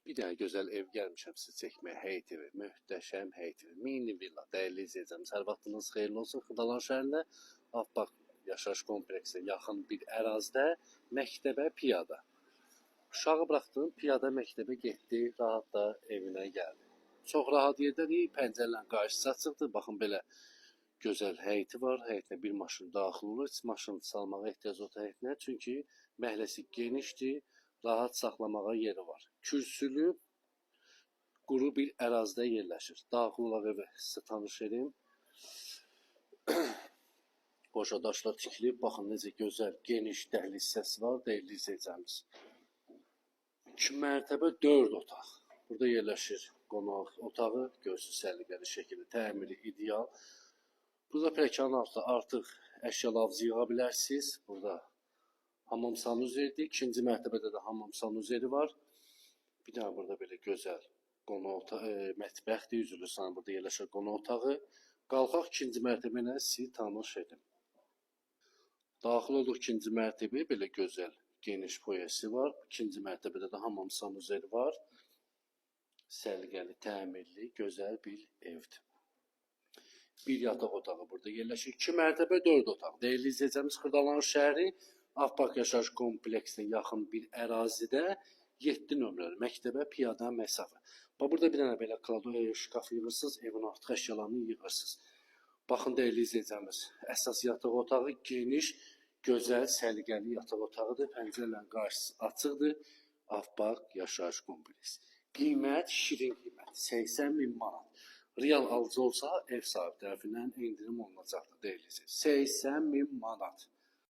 Bir dənə gözəl ev gəlmişəm sizə çəkməyə, həyət evi, möhtəşəm həyət evi, mini villa, dəyərli izləyəcəyimiz, hər vaxtınız xeyirli olsun. Xırdalan şəhərində Afbaq yaşayış kompleksinə yaxın bir ərazidə məktəbə piyada. Uşağı buraxdım, piyada məktəbə getdi, rahat da evinə gəldi. Çox rahat yerdədir, pəncərələrin qarşısı açıqdır. Baxın belə gözəl həyəti var, həyətinə bir maşın daxil olur. Heç maşın salmağa ehtiyac yoxdur həyətinə, çünki məhəlləsi genişdir. Rahat saxlamağa yeri var. Kürsülü, quru bir ərazidə yerləşir. Daxil olaraq evə sizə tanış edim. Qoşa daşlar tikilib. Baxın necə gözəl, geniş dəhliz hissəsi var. Dəyərli izləyəcəyimiz. 2 mərtəbə 4 otaq. Burada yerləşir qonaq otağı. Görsüz səliqəli şəkildə, təmiri ideal. Burada pilləkənin altında artıq əşyalarınızı yığa bilərsiniz. Burada hamam sanuzeridir. 2-ci mərtəbədə də hamam sanuzeri var. Bir dənə burada belə gözəl qonaq otağı, mətbəxdir. Üzülü sana burada yerləşir qonaq otağı. Qalxaq 2-ci mərtəbə ilə sizi tanış edim. Daxil olduq 2-ci mərtəbəyə, belə gözəl geniş foyesi var. 2-ci mərtəbədə də hamam sanuzeri var. Səliqəli, təmirli, gözəl bir evdir. Bir yataq otağı burada yerləşir. 2 mərtəbə 4 otaq. Dəyərli izləyəcəyimiz, Xırdalan şəhəri Afbaq yaşayış kompleksinə yaxın bir ərazidə 7 nömrəli məktəbə piyada məsafə. Burada bir dənə belə kladovaya şkaf yığırsınız, evin artıq əşyalarını yığırsınız. Baxın dəyərli izləyəcəyimiz, əsas yataq otağı geniş, gözəl, səliqəli yataq otağıdır. Pəncərələrin qarşısı açıqdır. Afbaq yaşayış kompleksi. Qiymət şirin qiymət, 80.000 manat. Real alıcı olsa ev sahibi tərəfindən endirim olunacaqdır dəyərli izləyicilər. 80.000 manat.